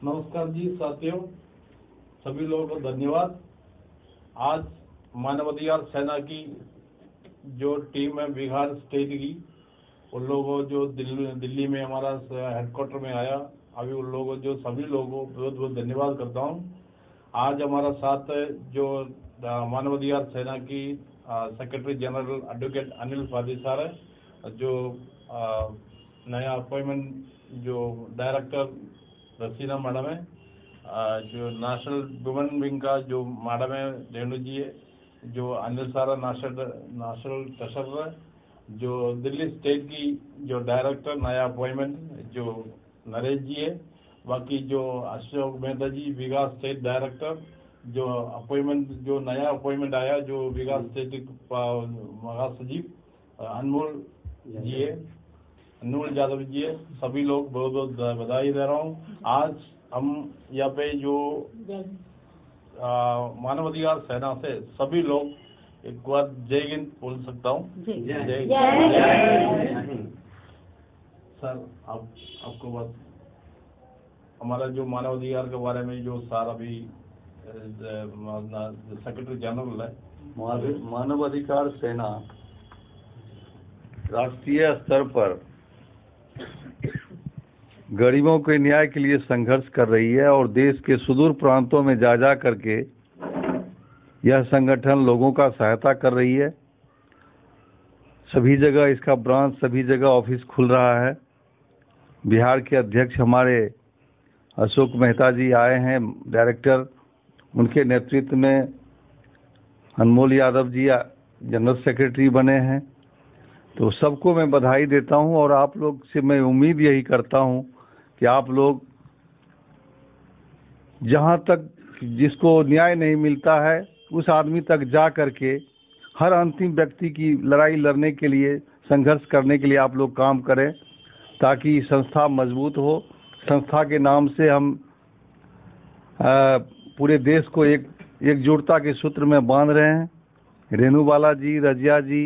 नमस्कार जी साथियों, सभी लोगों को धन्यवाद। आज मानवाधिकार सेना की जो टीम है बिहार स्टेट की, उन लोगों जो दिल्ली में हमारा हेडक्वार्टर में आया, अभी उन लोगों जो सभी लोगों को बहुत बहुत धन्यवाद करता हूँ। आज हमारा साथ जो मानवाधिकार सेना की secretary general advocate Anil Fadi sir है, जो नया अपॉइंटमेंट जो डायरेक्टर रसीना मैडम है, जो नेशनल वुमेन विंग का जो मैडम है रेणु जी है, जो अनिल सारा नेशनल ट्रेजरर है, जो दिल्ली स्टेट की जो डायरेक्टर नया अपॉइंटमेंट जो नरेश जी है, बाकी जो अशोक मेहता जी विकास स्टेट डायरेक्टर जो अपॉइंटमेंट जो नया अपॉइंटमेंट आया जो विकास स्टेट महासचिव अनमोल जी है, अनमोल यादव जी है, सभी लोग बहुत बहुत बधाई दे रहा हूँ। आज हम यहाँ पे जो मानवाधिकार सेना से सभी लोग एक बार जय हिंद बोल सकता हूँ। जय हिंद। सर आपको बात हमारा जो मानवाधिकार के बारे में जो सारा भी सेक्रेटरी जनरल है, मानवाधिकार सेना राष्ट्रीय स्तर पर गरीबों के न्याय के लिए संघर्ष कर रही है और देश के सुदूर प्रांतों में जा जा करके यह संगठन लोगों का सहायता कर रही है। सभी जगह इसका ब्रांच, सभी जगह ऑफिस खुल रहा है। बिहार के अध्यक्ष हमारे अशोक मेहता जी आए हैं डायरेक्टर, उनके नेतृत्व में अनमोल यादव जी जनरल सेक्रेटरी बने हैं। तो सबको मैं बधाई देता हूं और आप लोग से मैं उम्मीद यही करता हूं कि आप लोग जहां तक जिसको न्याय नहीं मिलता है उस आदमी तक जा करके हर अंतिम व्यक्ति की लड़ाई लड़ने के लिए, संघर्ष करने के लिए आप लोग काम करें, ताकि संस्था मजबूत हो। संस्था के नाम से हम पूरे देश को एकजुटता के सूत्र में बांध रहे हैं। रेणुबाला जी, रजिया जी,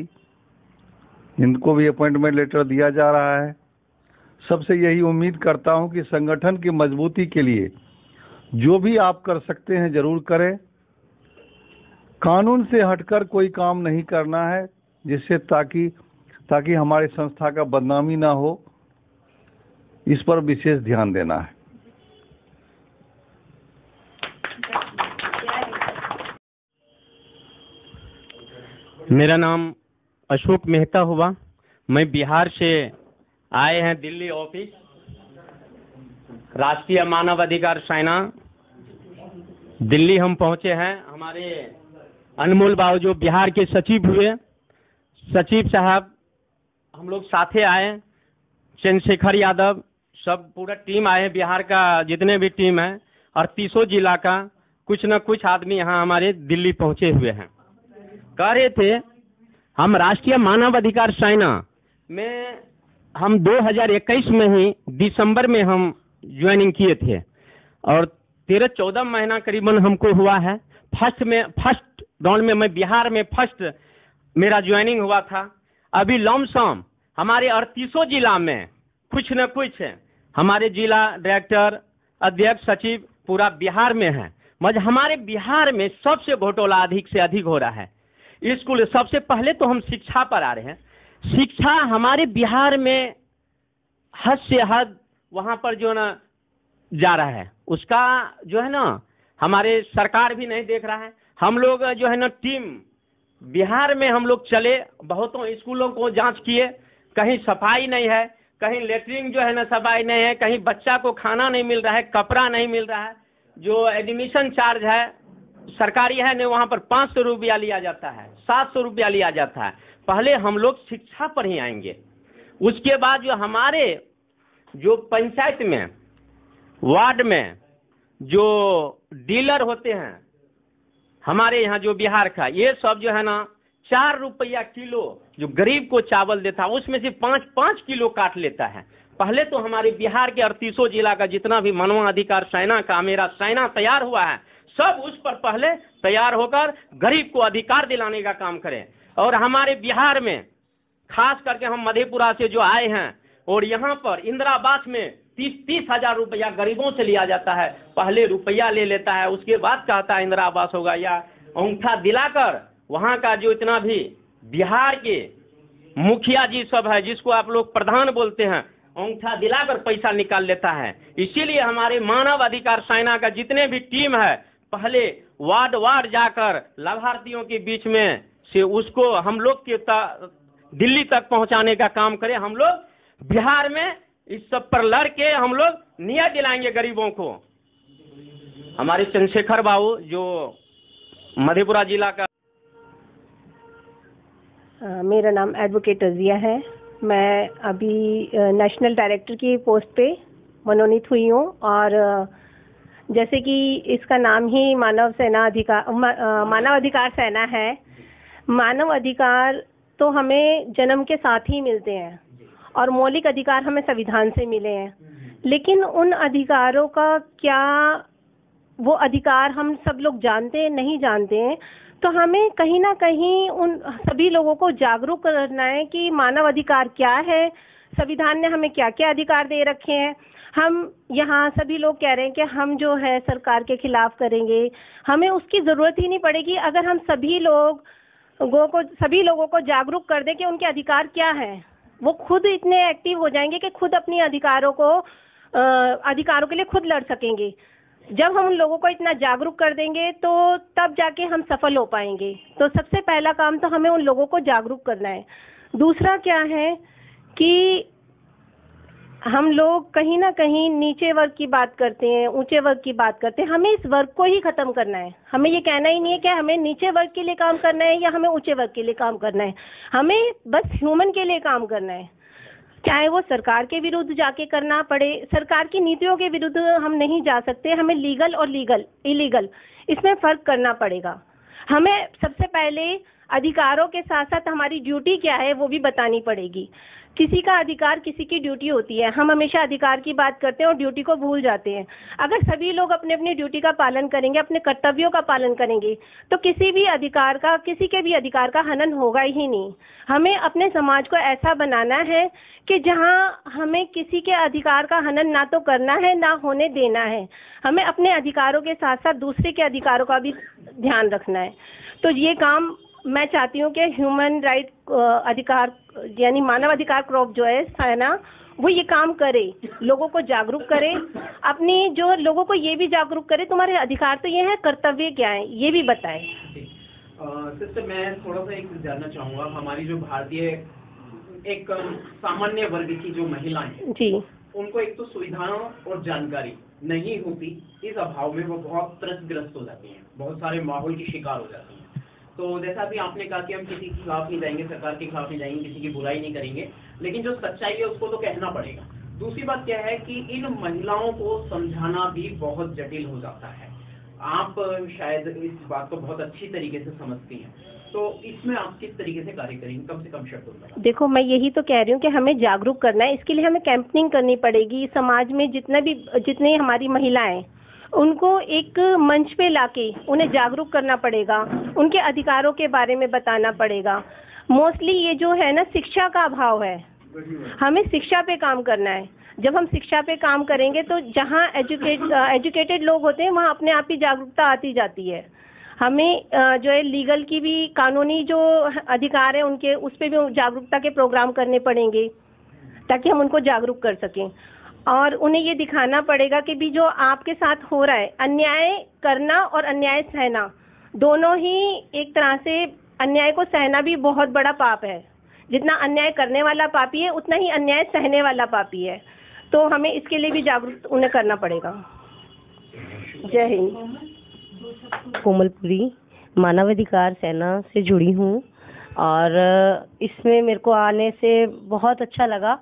इनको भी अपॉइंटमेंट लेटर दिया जा रहा है। सबसे यही उम्मीद करता हूं कि संगठन की मजबूती के लिए जो भी आप कर सकते हैं जरूर करें। कानून से हटकर कोई काम नहीं करना है, जिससे ताकि हमारी संस्था का बदनामी ना हो, इस पर विशेष ध्यान देना है। मेरा नाम अशोक मेहता हुआ। मैं बिहार से आए हैं दिल्ली ऑफिस राष्ट्रीय मानवाधिकार सेना दिल्ली हम पहुंचे हैं। हमारे अनमोल बाबू जो बिहार के सचिव हुए, सचिव साहब हम लोग साथे आए, चंद्रशेखर यादव, सब पूरा टीम आए हैं बिहार का, जितने भी टीम है 38 जिला का कुछ न कुछ आदमी यहाँ हमारे दिल्ली पहुंचे हुए हैं। कह रहे थे हम राष्ट्रीय मानवाधिकार सेना में हम 2021 में ही दिसंबर में हम ज्वाइनिंग किए थे और 13-14 महीना करीबन हमको हुआ है। फर्स्ट राउंड में मैं बिहार में फर्स्ट मेरा ज्वाइनिंग हुआ था। अभी लमसम हमारे 38 जिला में कुछ न कुछ हमारे जिला डायरेक्टर, अध्यक्ष, सचिव पूरा बिहार में है। मगर हमारे बिहार में सबसे घोटाला अधिक से अधिक हो रहा है। स्कूल सबसे पहले तो हम शिक्षा पर आ रहे हैं। शिक्षा हमारे बिहार में हद से हद वहाँ पर जो ना जा रहा है, उसका जो है ना हमारे सरकार भी नहीं देख रहा है। हम लोग जो है ना टीम बिहार में हम लोग चले, बहुतों स्कूलों को जांच किए, कहीं सफाई नहीं है, कहीं लेटरिन जो है ना सफाई नहीं है, कहीं बच्चा को खाना नहीं मिल रहा है, कपड़ा नहीं मिल रहा है। जो एडमिशन चार्ज है सरकारी है ना, वहाँ पर 500 रुपया लिया जाता है, 700 रुपया लिया जाता है। पहले हम लोग शिक्षा पर ही आएंगे। उसके बाद जो हमारे जो पंचायत में, वार्ड में जो डीलर होते हैं हमारे यहाँ जो बिहार का, ये सब जो है ना 4 रुपया किलो जो गरीब को चावल देता है उसमें से 5-5 किलो काट लेता है। पहले तो हमारे बिहार के 38 जिला का जितना भी मानवाधिकार सेना का मेरा सेना तैयार हुआ है, सब उस पर पहले तैयार होकर गरीब को अधिकार दिलाने का काम करें। और हमारे बिहार में खास करके हम मधेपुरा से जो आए हैं और यहाँ पर इंदिरा आवास में 30 हजार रुपया गरीबों से लिया जाता है। पहले रुपया ले लेता है, उसके बाद कहता है इंदिरा आवास होगा, या अंगूठा दिलाकर वहाँ का जो इतना भी बिहार के मुखिया जी सब है, जिसको आप लोग प्रधान बोलते हैं, अंगूठा दिलाकर पैसा निकाल लेता है। इसीलिए हमारे मानव अधिकार सेना का जितने भी टीम है, पहले वार्ड वार्ड जाकर लाभार्थियों के बीच में से उसको हम लोग के दिल्ली तक पहुंचाने का काम करें। हम लोग बिहार में इस सब पर लड़ के हम लोग न्याय दिलाएंगे गरीबों को। हमारे चंद्रशेखर बाबू जो मधेपुरा जिला का। मेरा नाम एडवोकेट रजिया है। मैं अभी नेशनल डायरेक्टर की पोस्ट पे मनोनीत हुई हूँ, और जैसे कि इसका नाम ही मानव अधिकार सेना है। मानव अधिकार तो हमें जन्म के साथ ही मिलते हैं और मौलिक अधिकार हमें संविधान से मिले हैं, लेकिन उन अधिकारों का क्या वो अधिकार हम सब लोग जानते हैं, नहीं जानते हैं। तो हमें कहीं ना कहीं उन सभी लोगों को जागरूक करना है कि मानव अधिकार क्या है, संविधान ने हमें क्या क्या अधिकार दे रखे हैं। हम यहाँ सभी लोग कह रहे हैं कि हम जो है सरकार के खिलाफ करेंगे, हमें उसकी ज़रूरत ही नहीं पड़ेगी अगर हम सभी लोगों को जागरूक कर दें कि उनके अधिकार क्या हैं। वो खुद इतने एक्टिव हो जाएंगे कि खुद अपने अधिकारों के लिए खुद लड़ सकेंगे। जब हम उन लोगों को इतना जागरूक कर देंगे तो तब जाके हम सफल हो पाएंगे। तो सबसे पहला काम तो हमें उन लोगों को जागरूक करना है। दूसरा क्या है कि हम लोग कहीं ना कहीं नीचे वर्ग की बात करते हैं, ऊंचे वर्ग की बात करते हैं। हमें इस वर्ग को ही खत्म करना है। हमें ये कहना ही नहीं है कि हमें नीचे वर्ग के लिए काम करना है या हमें ऊंचे वर्ग के लिए काम करना है। हमें बस ह्यूमन के लिए काम करना है, चाहे वो सरकार के विरुद्ध जाके करना पड़े। सरकार की नीतियों के विरुद्ध हम नहीं जा सकते। हमें लीगल और इलीगल इसमें फर्क करना पड़ेगा। हमें सबसे पहले अधिकारों के साथ साथ हमारी ड्यूटी क्या है वो भी बतानी पड़ेगी। किसी का अधिकार किसी की ड्यूटी होती है। हम हमेशा अधिकार की बात करते हैं और ड्यूटी को भूल जाते हैं। अगर सभी लोग अपने अपनी ड्यूटी का पालन करेंगे, अपने कर्तव्यों का पालन करेंगे, तो किसी के भी अधिकार का हनन होगा ही नहीं। हमें अपने समाज को ऐसा बनाना है कि जहां हमें किसी के अधिकार का हनन ना तो करना है ना होने देना है। हमें अपने अधिकारों के साथ साथ दूसरे के अधिकारों का भी ध्यान रखना है। तो ये काम मैं चाहती हूँ कि ह्यूमन राइट अधिकार यानी मानव अधिकार क्रॉप जो है सेना, वो ये काम करे, लोगों को जागरूक करे, अपनी जो लोगों को ये भी जागरूक करे तुम्हारे अधिकार तो ये है, कर्तव्य क्या है ये भी बताए। सिस्टर मैं थोड़ा सा एक जानना चाहूँगा, हमारी जो भारतीय एक सामान्य वर्ग की जो महिलाएं हैं जी, उनको एक तो सुविधाओं और जानकारी नहीं होती, इस अभाव में वो बहुत त्रस्तग्रस्त हो जाती हैं, बहुत सारे माहौल की शिकार हो जाती हैं। तो जैसा भी आपने कहा कि हम किसी के खिलाफ नहीं जाएंगे, सरकार के खिलाफ नहीं जाएंगे, किसी की बुराई नहीं करेंगे, लेकिन जो सच्चाई है उसको तो कहना पड़ेगा। दूसरी बात क्या है कि इन महिलाओं को समझाना भी बहुत जटिल हो जाता है। आप शायद इस बात को बहुत अच्छी तरीके से समझती हैं, तो इसमें आप किस तरीके से कार्य करेंगे, कम से कम शब्दों में? देखो, मैं यही तो कह रही हूँ कि हमें जागरूक करना है। इसके लिए हमें कैंपेनिंग करनी पड़ेगी। समाज में जितने हमारी महिलाएं, उनको एक मंच पे लाके उन्हें जागरूक करना पड़ेगा, उनके अधिकारों के बारे में बताना पड़ेगा। मोस्टली ये जो है ना, शिक्षा का अभाव है। हमें शिक्षा पे काम करना है। जब हम शिक्षा पे काम करेंगे तो जहाँ एजुकेटेड लोग होते हैं वहाँ अपने आप ही जागरूकता आती जाती है। हमें जो है लीगल की भी, कानूनी जो अधिकार है उनके, उस पर भी जागरूकता के प्रोग्राम करने पड़ेंगे ताकि हम उनको जागरूक कर सकें। और उन्हें ये दिखाना पड़ेगा कि भी जो आपके साथ हो रहा है, अन्याय करना और अन्याय सहना दोनों ही एक तरह से, अन्याय को सहना भी बहुत बड़ा पाप है। जितना अन्याय करने वाला पापी है उतना ही अन्याय सहने वाला पापी है। तो हमें इसके लिए भी जागरूक उन्हें करना पड़ेगा। जय हिंद। कोमलपुरी मानवाधिकार सेना से जुड़ी हूँ और इसमें मेरे को आने से बहुत अच्छा लगा।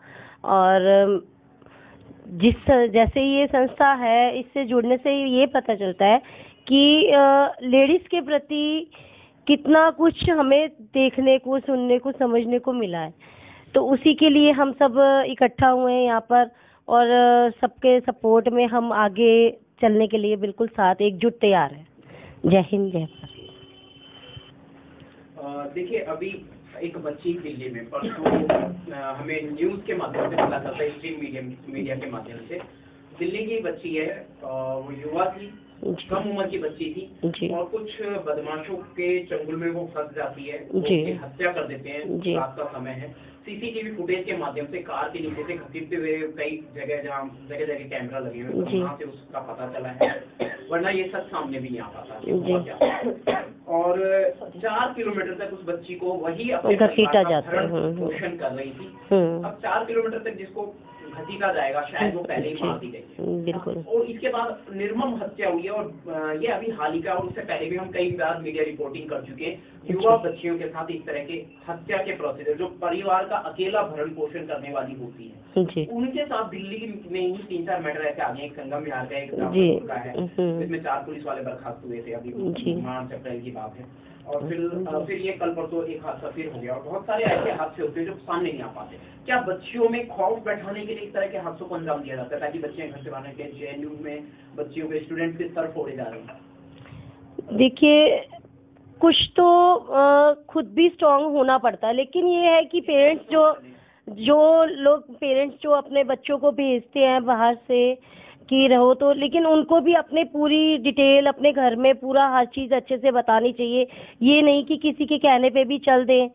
और जैसे ये संस्था है, इससे जुड़ने से ये पता चलता है कि लेडीज के प्रति कितना कुछ हमें देखने को, सुनने को, समझने को मिला है। तो उसी के लिए हम सब इकट्ठा हुए हैं यहाँ पर, और सबके सपोर्ट में हम आगे चलने के लिए बिल्कुल साथ एकजुट तैयार हैं। जय हिंद, जय भारत। देखिए, अभी एक बच्ची दिल्ली में परसों हमें न्यूज के माध्यम से पता चलता है, स्ट्रीम मीडिया के माध्यम से। दिल्ली की बच्ची है, वो युवा थी, कम उम्र की बच्ची थी, और कुछ बदमाशों के चंगुल में वो फंस जाती है, उसकी हत्या कर देते हैं। रात का समय है, सीसीटीवी फुटेज के माध्यम से कार के नीचे से घसीटते हुए कई जगह जहाँ जगह कैमरा लगे हुए हैं, वहाँ से उसका पता चला है, वरना ये सच सामने भी नहीं आ पाता। और 4 किलोमीटर तक उस बच्ची को वही अपने पोषण कर रही थी। अब 4 किलोमीटर तक जिसको घसीटा जाएगा, शायद वो पहले ही मार दी गई। बिल्कुल। और इसके बाद निर्मम हत्या हुई है, और ये अभी हाल ही का, और उससे पहले भी हम कई बार मीडिया रिपोर्टिंग कर चुके हैं। युवा बच्चियों के साथ इस तरह के हत्या के प्रोसीजर, जो परिवार का अकेला भरण पोषण करने वाली होती है, उनके साथ दिल्ली में ही 3-4 मर्डर ऐसे आगे, एक संगम विहार का, एक का है, जिसमें 4 पुलिस वाले बर्खास्त हुए थे, अभी मार्च अप्रैल की बात है। और फिर ये कल परसों एक हादसा फिर हो गया, और बहुत सारे ऐसे हादसे होते हैं जो सामने नहीं आ पाते। क्या बच्चियों में खौफ बैठाने के लिए इस तरह के हादसों को अंजाम दिया जाता है, ताकि बच्चे घर से बाहर के जेएनयू में बच्चियों के स्टूडेंट के सर फोड़े जा रहे हैं? देखिए, कुछ तो खुद भी स्ट्रांग होना पड़ता है, लेकिन ये है कि पेरेंट्स जो अपने बच्चों को भेजते हैं बाहर से कि रहो, तो लेकिन उनको भी अपने पूरी डिटेल अपने घर में पूरा हर चीज़ अच्छे से बतानी चाहिए। ये नहीं कि किसी के कहने पे भी चल दें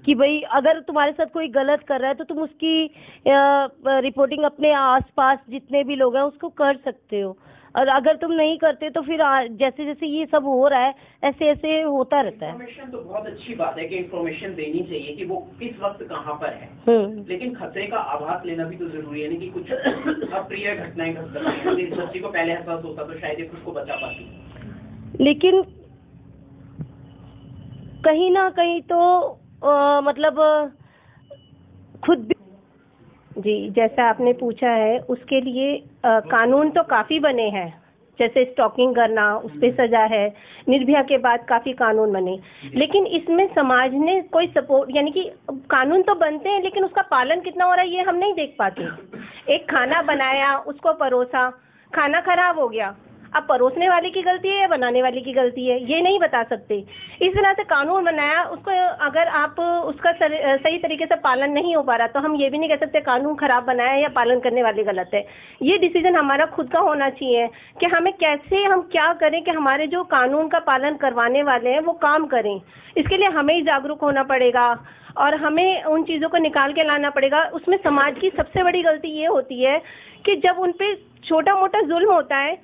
कि भाई अगर तुम्हारे साथ कोई गलत कर रहा है तो तुम उसकी रिपोर्टिंग अपने आसपास जितने भी लोग हैं उसको कर सकते हो, और अगर तुम नहीं करते तो फिर जैसे जैसे ये सब हो रहा है ऐसे ऐसे होता रहता है। इन्फॉर्मेशन तो बहुत अच्छी बात है कि इन्फॉर्मेशन देनी चाहिए कि वो किस वक्त कहाँ पर है, लेकिन खतरे का आभास लेना भी तो जरूरी है ना, कि कुछ अप्रिय घटनाएं घट सकती हैं। इस बच्ची को पहले एहसास होता तो शायद ये खुद को बचा पाती, लेकिन कहीं ना कहीं तो मतलब खुद भी जी, जैसा आपने पूछा है उसके लिए कानून तो काफ़ी बने हैं, जैसे स्टॉकिंग करना उस पर सजा है, निर्भया के बाद काफ़ी कानून बने, लेकिन इसमें समाज ने कोई सपोर्ट, यानी कि कानून तो बनते हैं लेकिन उसका पालन कितना हो रहा है ये हम नहीं देख पाते। एक खाना बनाया, उसको परोसा, खाना खराब हो गया, अब परोसने वाले की गलती है या बनाने वाले की गलती है ये नहीं बता सकते। इस तरह से कानून बनाया, उसको अगर आप उसका सही तरीके से पालन नहीं हो पा रहा तो हम ये भी नहीं कह सकते कानून खराब बनाया या पालन करने वाले गलत है। ये डिसीजन हमारा खुद का होना चाहिए कि हमें कैसे, हम क्या करें कि हमारे जो कानून का पालन करवाने वाले हैं वो काम करें। इसके लिए हमें ही जागरूक होना पड़ेगा और हमें उन चीज़ों को निकाल के लाना पड़ेगा। उसमें समाज की सबसे बड़ी गलती ये होती है कि जब उन पे छोटा मोटा जुल्म होता है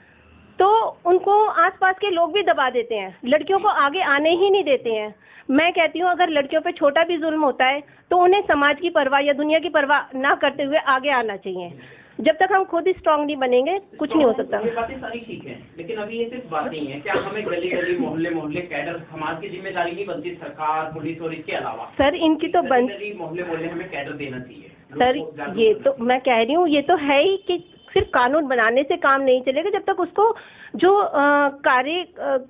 तो उनको आसपास के लोग भी दबा देते हैं, लड़कियों को आगे आने ही नहीं देते हैं। मैं कहती हूँ अगर लड़कियों पे छोटा भी जुल्म होता है तो उन्हें समाज की परवाह या दुनिया की परवाह ना करते हुए आगे आना चाहिए। जब तक हम खुद ही स्ट्रांग नहीं बनेंगे कुछ नहीं हो सकता। ये बातें सारी ठीक है, लेकिन अभी ये सिर्फ बातें ही हैं। क्या हमें गली गली मोहल्ले कैडर, समाज की जिम्मेदारी नहीं बनती, सरकार पुलिस और इसके अलावा? सर इनकी तो मोहल्ले हमें कैडर देना चाहिए। सर ये तो मैं कह रही हूँ, ये तो है ही कि सिर्फ कानून बनाने से काम नहीं चलेगा जब तक उसको जो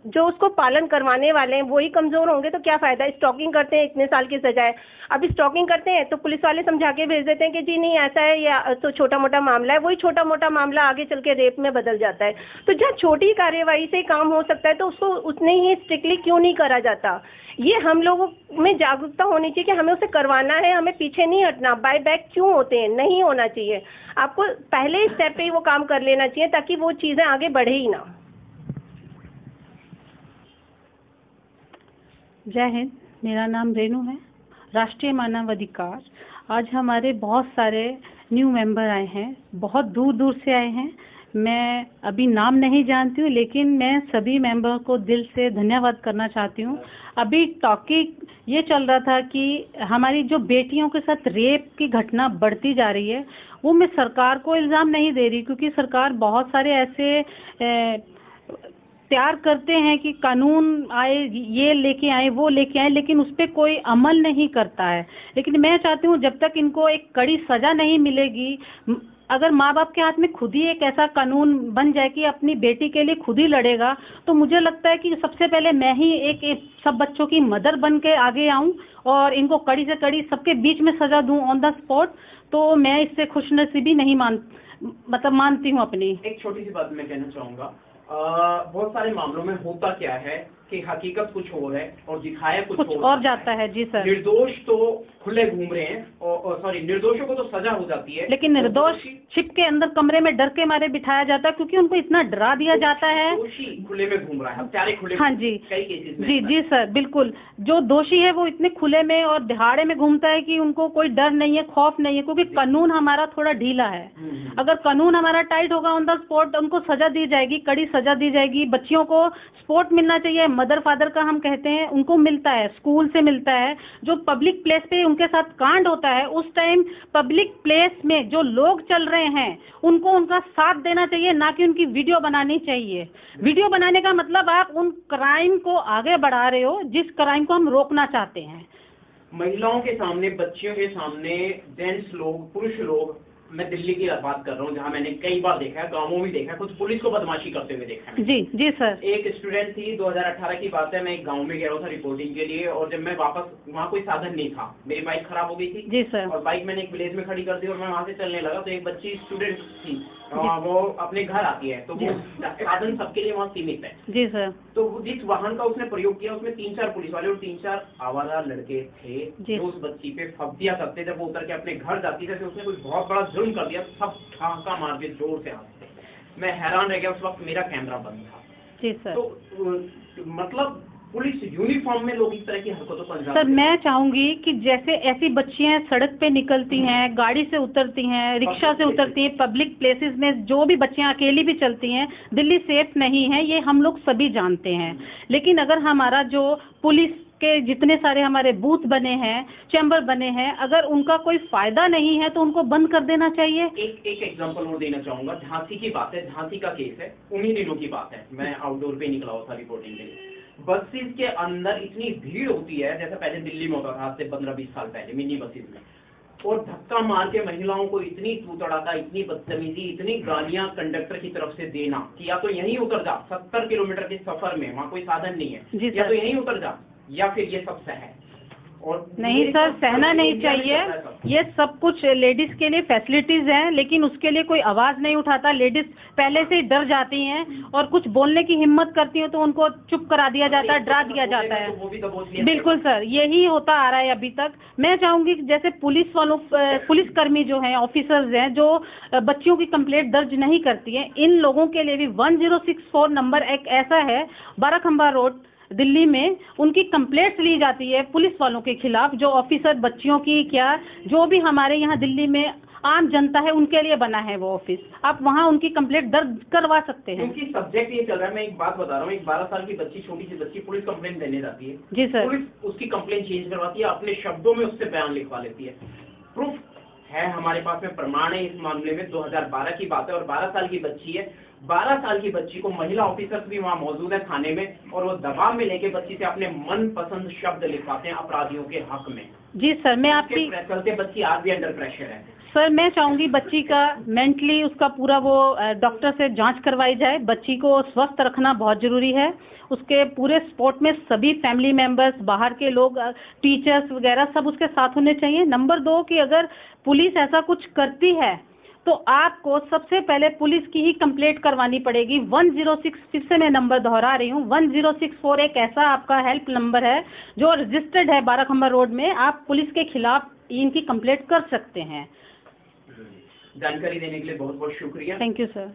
जो उसको पालन करवाने वाले हैं वही कमजोर होंगे तो क्या फायदा। स्टॉकिंग करते हैं, इतने साल की सजा है, अब स्टॉकिंग करते हैं तो पुलिस वाले समझा के भेज देते हैं कि जी नहीं ऐसा है या तो छोटा मोटा मामला है, वही छोटा मोटा मामला आगे चल के रेप में बदल जाता है। तो जहाँ छोटी कार्यवाही से काम हो सकता है तो उसको उतने ही स्ट्रिक्टली क्यों नहीं करा जाता। ये हम लोगों में जागरूकता होनी चाहिए कि हमें उसे करवाना है, हमें पीछे नहीं हटना। बाय बैक क्यों होते हैं, नहीं होना चाहिए। आपको पहले स्टेप पे ही वो काम कर लेना चाहिए ताकि वो चीज़ें आगे बढ़े ही ना। जय हिंद, मेरा नाम रेनू है, राष्ट्रीय मानव अधिकार। आज हमारे बहुत सारे न्यू मेंबर आए हैं, बहुत दूर दूर से आए हैं। मैं अभी नाम नहीं जानती हूँ लेकिन मैं सभी मेंबर को दिल से धन्यवाद करना चाहती हूँ। अभी टॉपिक ये चल रहा था कि हमारी जो बेटियों के साथ रेप की घटना बढ़ती जा रही है, वो मैं सरकार को इल्ज़ाम नहीं दे रही क्योंकि सरकार बहुत सारे ऐसे तैयार करते हैं कि कानून आए, ये लेके आए, वो लेके आए, लेकिन उस पर कोई अमल नहीं करता है। लेकिन मैं चाहती हूँ जब तक इनको एक कड़ी सज़ा नहीं मिलेगी, अगर माँ बाप के हाथ में खुद ही एक ऐसा कानून बन जाए कि अपनी बेटी के लिए खुद ही लड़ेगा, तो मुझे लगता है कि सबसे पहले मैं ही एक सब बच्चों की मदर बन के आगे आऊँ और इनको कड़ी से कड़ी सबके बीच में सज़ा दूँ ऑन द स्पॉट। तो मैं इससे खुशनसीबी नहीं मानती हूँ अपनी। एक छोटी सी बात मैं कहना चाहूँगा, बहुत सारे मामलों में होता क्या है कि हकीकत कुछ और है और दिखाया कुछ और जाता है। जी सर। निर्दोष तो खुले घूम रहे हैं और सॉरी निर्दोषों को तो सजा हो जाती है, लेकिन निर्दोष छिप के अंदर कमरे में डर के मारे बिठाया जाता है, क्योंकि उनको इतना डरा दिया जाता है। दोषी खुले में घूम रहा है, हत्यारे खुले। हाँ जी, कई केसेस में। जी जी सर, बिल्कुल। जो दोषी है वो इतने खुले में और दिहाड़े में घूमता है कि उनको कोई डर नहीं है, खौफ नहीं है, क्योंकि कानून हमारा थोड़ा ढीला है। अगर कानून हमारा टाइट होगा ऑन द स्पॉट उनको सजा दी जाएगी, कड़ी सजा दी जाएगी। बच्चियों को सपोर्ट मिलना चाहिए, मदर फादर का हम कहते हैं, उनको मिलता है, स्कूल से मिलता है। जो पब्लिक प्लेस पे उनके साथ कांड होता है उस टाइम पब्लिक प्लेस में जो लोग चल रहे हैं उनको उनका साथ देना चाहिए, ना कि उनकी वीडियो बनानी चाहिए। वीडियो बनाने का मतलब आप उन क्राइम को आगे बढ़ा रहे हो जिस क्राइम को हम रोकना चाहते हैं। महिलाओं के सामने, बच्चियों के सामने, जेंट्स लोग, पुरुष लोग, मैं दिल्ली की बात कर रहा हूँ जहाँ मैंने कई बार देखा है, गाँवों में देखा है, कुछ पुलिस को बदमाशी करते हुए देखा है। जी जी सर। एक स्टूडेंट थी, 2018 की बात है, मैं एक गांव में गया था रिपोर्टिंग के लिए, और जब मैं वापस, वहाँ कोई साधन नहीं था, मेरी बाइक खराब हो गई थी। जी सर। और बाइक मैंने एक विलेज में खड़ी कर दी और मैं वहाँ से चलने लगा, तो एक बच्ची स्टूडेंट थी, वो अपने घर आती है, तो वो साधन सबके लिए वहाँ सीमित है। जी सर। तो जिस वाहन का उसने प्रयोग किया उसमें 3-4 पुलिस वाले और 3-4 आवारा लड़के थे जो उस बच्ची पे फब्तियां करते। जब वो उतर के अपने घर जाती थी तो उसने कुछ बहुत बड़ा जुर्म कर दिया, सब ठाका मार के जोर से हंसते। मैं हैरान रह गया, उस वक्त मेरा कैमरा बंद था। जी सर। तो मतलब पुलिस यूनिफॉर्म में लोग इस तरह की हरकतों को अंजाम सर, मैं चाहूंगी कि जैसे ऐसी बच्चियां सड़क पे निकलती हैं, गाड़ी से उतरती हैं, रिक्शा से उतरती हैं, पब्लिक प्लेसेस में जो भी बच्चियां अकेली भी चलती हैं, दिल्ली सेफ नहीं है, ये हम लोग सभी जानते हैं। लेकिन अगर हमारा जो पुलिस के जितने सारे हमारे बूथ बने हैं, चैम्बर बने हैं, अगर उनका कोई फायदा नहीं है तो उनको बंद कर देना चाहिए। एक एग्जांपल और देना चाहूंगा, झांसी की बात है, झांसी का केस है, उन्हीं दिनों की बात है, मैं आउटडोर पे निकला हुआ था रिपोर्टिंग के लिए। बसेस के अंदर इतनी भीड़ होती है जैसे पहले दिल्ली में होता था, आज से 15-20 साल पहले मिनी बसेस में, और धक्का मार के महिलाओं को इतनी तूतड़ाता, इतनी बदतमीजी, इतनी गालियां कंडक्टर की तरफ से देना कि या तो यहीं उतर जा, 70 किलोमीटर के सफर में, वहाँ कोई साधन नहीं है, या तो यहीं उतर जा या फिर ये सब सह। और नहीं सर, सहना नहीं चाहिए। ये सब कुछ लेडीज के लिए फैसिलिटीज हैं, लेकिन उसके लिए कोई आवाज नहीं उठाता। लेडीज पहले से ही डर जाती हैं और कुछ बोलने की हिम्मत करती हैं तो उनको चुप करा दिया जाता है, डरा दिया जाता है। बिल्कुल सर, यही होता आ रहा है अभी तक। मैं चाहूंगी कि जैसे पुलिसकर्मी जो हैं, ऑफिसर्स हैं, जो बच्चियों की कंप्लेंट दर्ज नहीं करती हैं, इन लोगों के लिए भी 1064 नंबर एक ऐसा है, बाराखंबा रोड दिल्ली में, उनकी कंप्लेंट्स ली जाती है पुलिस वालों के खिलाफ, जो ऑफिसर बच्चियों की, क्या जो भी हमारे यहाँ दिल्ली में आम जनता है उनके लिए बना है वो ऑफिस, आप वहाँ उनकी कंप्लेंट दर्ज करवा सकते हैं। क्योंकि सब्जेक्ट ये चल रहा है, मैं एक बात बता रहा हूँ, एक 12 साल की बच्ची, छोटी सी बच्ची पुलिस कंप्लेंट देने जाती है। जी सर। पुलिस उसकी कंप्लेंट चेंज करवाती है, अपने शब्दों में उससे बयान लिखवा लेती है। प्रूफ है हमारे पास में, प्रमाण है इस मामले में। 2012 की बात है और 12 साल की बच्ची है। 12 साल की बच्ची को महिला ऑफिसर्स भी वहाँ मौजूद है थाने में, और वो दबाव में लेके बच्ची से अपने मनपसंद शब्द लिखवाते हैं अपराधियों के हक में। जी सर, मैं आपकी चलते बच्ची आज भी अंडर प्रेशर है। सर, मैं चाहूंगी बच्ची का मेंटली उसका पूरा वो डॉक्टर से जांच करवाई जाए। बच्ची को स्वस्थ रखना बहुत जरूरी है। उसके पूरे स्पॉट में सभी फैमिली मेंबर्स, बाहर के लोग, टीचर्स वगैरह सब उसके साथ होने चाहिए। नंबर 2 कि अगर पुलिस ऐसा कुछ करती है तो आपको सबसे पहले पुलिस की ही कंप्लेंट करवानी पड़ेगी। 106, फिर से मैं नंबर दोहरा रही हूँ, 1064 एक ऐसा आपका हेल्प नंबर है जो रजिस्टर्ड है बाराखंबा रोड में। आप पुलिस के खिलाफ इनकी कंप्लेंट कर सकते हैं। जानकारी देने के लिए बहुत बहुत शुक्रिया। Thank you sir.